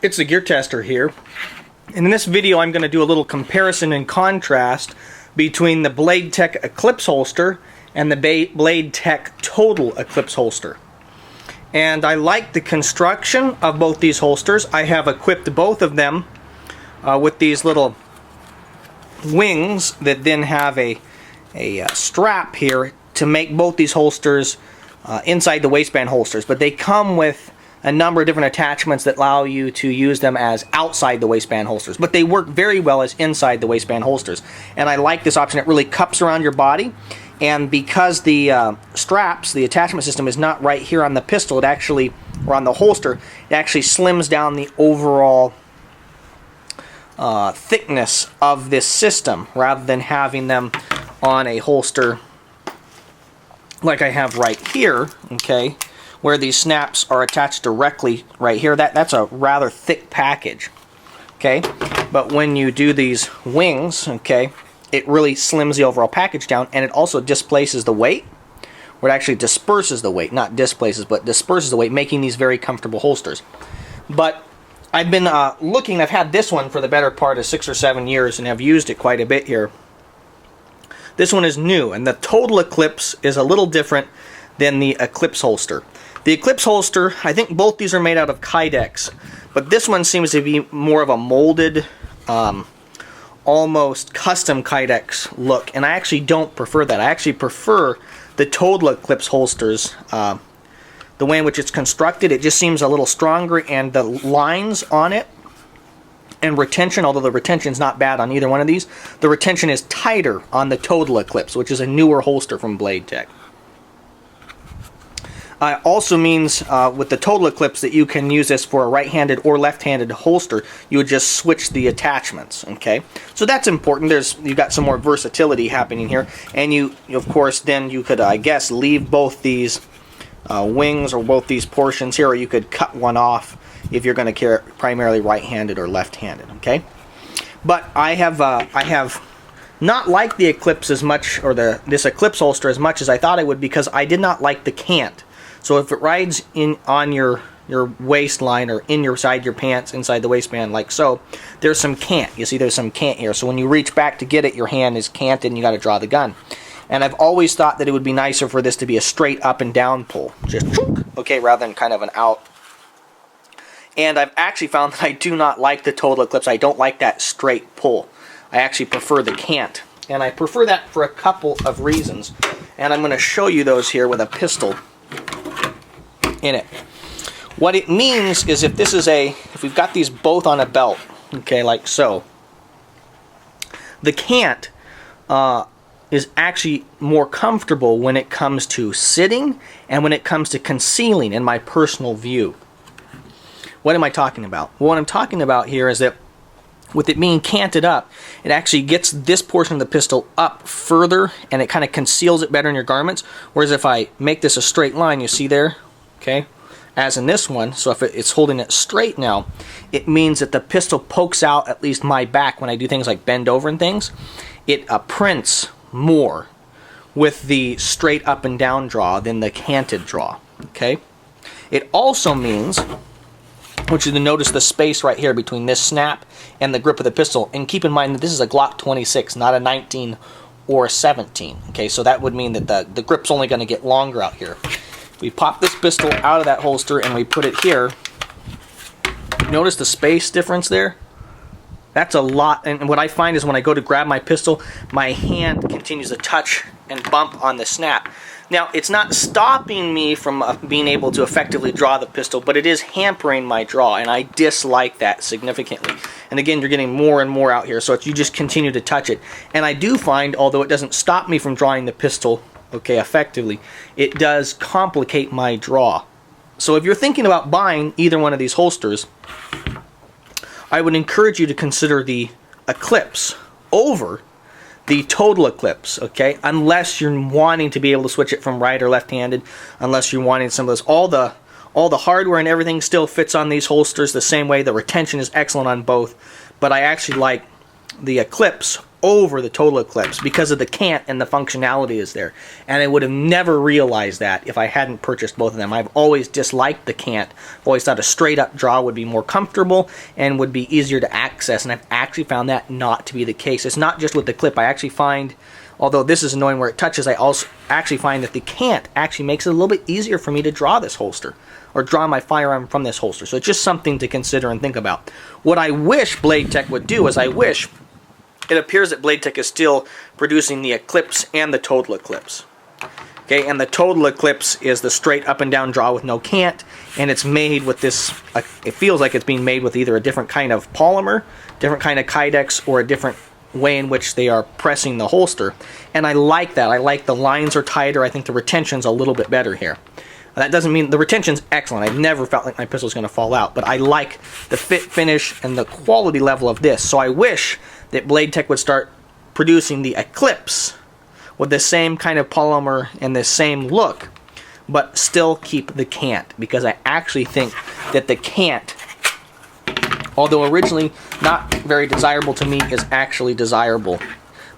It's the Gear Tester here, and in this video I'm going to do a little comparison and contrast between the Blade Tech Eclipse holster and the Blade Tech Total Eclipse holster. And I like the construction of both these holsters. I have equipped both of them with these little wings that then have a strap here to make both these holsters inside the waistband holsters, but they come with a number of different attachments that allow you to use them as outside the waistband holsters, but they work very well as inside the waistband holsters. And I like this option. It really cups around your body, and because the straps, the attachment system is not right here on the pistol, it actually, or on the holster, it actually slims down the overall thickness of this system rather than having them on a holster like I have right here, okay, where these snaps are attached directly right here. That's a rather thick package, okay, but when you do these wings, okay, it really slims the overall package down, and it also displaces the weight, or it actually disperses the weight, not displaces, but disperses the weight, making these very comfortable holsters. But I've been looking, I've had this one for the better part of 6 or 7 years, and I've used it quite a bit here. This one is new, and the Total Eclipse is a little different than the Eclipse holster. The Eclipse holster, I think both these are made out of Kydex, but this one seems to be more of a molded, almost custom Kydex look, and I actually don't prefer that. I actually prefer the Total Eclipse holsters. The way in which it's constructed, it just seems a little stronger, and the lines on it and retention, although the retention is not bad on either one of these, the retention is tighter on the Total Eclipse, which is a newer holster from Blade Tech. Also means with the Total Eclipse that you can use this for a right-handed or left-handed holster. You would just switch the attachments, okay? So that's important. You've got some more versatility happening here, and you of course then you could, I guess, leave both these wings or both these portions here, or you could cut one off if you're going to carry primarily right-handed or left-handed, okay? But I have not liked the Eclipse as much, or this Eclipse holster as much as I thought I would, because I did not like the cant. So if it rides in on your waistline or inside your pants, inside the waistband like so, there's some cant. You see there's some cant here. So when you reach back to get it, your hand is canted and you got to draw the gun. And I've always thought that it would be nicer for this to be a straight up and down pull. Just okay, rather than kind of an out. And I've actually found that I do not like the Total Eclipse. I don't like that straight pull. I actually prefer the cant. And I prefer that for a couple of reasons. And I'm going to show you those here with a pistol in it. What it means is if we've got these both on a belt, okay, like so, the cant is actually more comfortable when it comes to sitting and when it comes to concealing, in my personal view. What am I talking about? Well, what I'm talking about here is that with it being canted up, it actually gets this portion of the pistol up further, and it kind of conceals it better in your garments. Whereas if I make this a straight line, you see there, okay, as in this one, so if it's holding it straight now, it means that the pistol pokes out, at least my back, when I do things like bend over and things. It prints more with the straight up and down draw than the canted draw, okay? It also means, I want you to notice the space right here between this snap and the grip of the pistol, and keep in mind that this is a Glock 26, not a 19 or a 17, okay? So that would mean that the grip's only going to get longer out here. We pop this pistol out of that holster and we put it here. Notice the space difference there? That's a lot, and what I find is when I go to grab my pistol, my hand continues to touch and bump on the snap. Now, it's not stopping me from being able to effectively draw the pistol, but it is hampering my draw, and I dislike that significantly. And again, you're getting more and more out here, so you just continue to touch it. And I do find, although it doesn't stop me from drawing the pistol, okay, effectively, it does complicate my draw. So if you're thinking about buying either one of these holsters, I would encourage you to consider the Eclipse over the Total Eclipse, okay? Unless you're wanting to be able to switch it from right or left-handed, unless you're wanting some of those. All the hardware and everything still fits on these holsters the same way. The retention is excellent on both, but I actually like the Eclipse over the Total Eclipse because of the cant and the functionality is there. And I would have never realized that if I hadn't purchased both of them. I've always disliked the cant. I've always thought a straight up draw would be more comfortable and would be easier to access, and I've actually found that not to be the case. It's not just with the clip. I actually find, although this is annoying where it touches, I also actually find that the cant actually makes it a little bit easier for me to draw this holster, or draw my firearm from this holster. So it's just something to consider and think about. What I wish Blade Tech would do is it appears that Blade Tech is still producing the Eclipse and the Total Eclipse. Okay, and the Total Eclipse is the straight up and down draw with no cant, and it's made with this, it feels like it's being made with either a different kind of polymer, different kind of Kydex, or a different way in which they are pressing the holster. And I like that. I like the lines are tighter. I think the retention's a little bit better here. That doesn't mean the retention's excellent. I've never felt like my pistol's going to fall out, but I like the fit, finish, and the quality level of this. So I wish that Blade Tech would start producing the Eclipse with the same kind of polymer and the same look, but still keep the cant, because I actually think that the cant, although originally not very desirable to me, is actually desirable,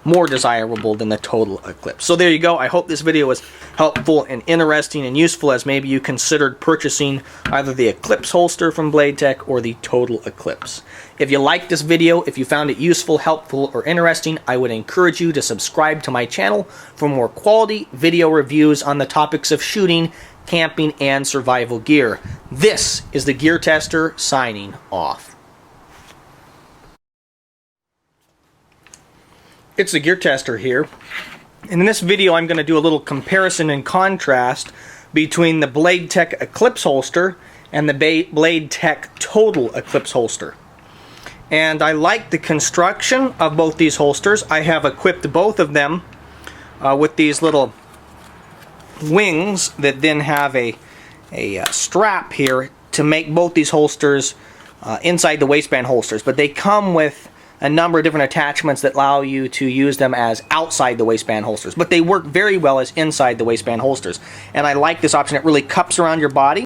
more desirable than the Total Eclipse. So there you go. I hope this video was helpful and interesting and useful, as maybe you considered purchasing either the Eclipse holster from Blade Tech or the Total Eclipse. If you liked this video, if you found it useful, helpful, or interesting, I would encourage you to subscribe to my channel for more quality video reviews on the topics of shooting, camping, and survival gear. This is the Gear Tester signing off. It's the Gear Tester here, and in this video I'm going to do a little comparison and contrast between the Blade Tech Eclipse holster and the Blade Tech Total Eclipse holster. And I like the construction of both these holsters. I have equipped both of them with these little wings that then have a strap here to make both these holsters inside the waistband holsters, but they come with a number of different attachments that allow you to use them as outside the waistband holsters, but they work very well as inside the waistband holsters. And I like this option. It really cups around your body.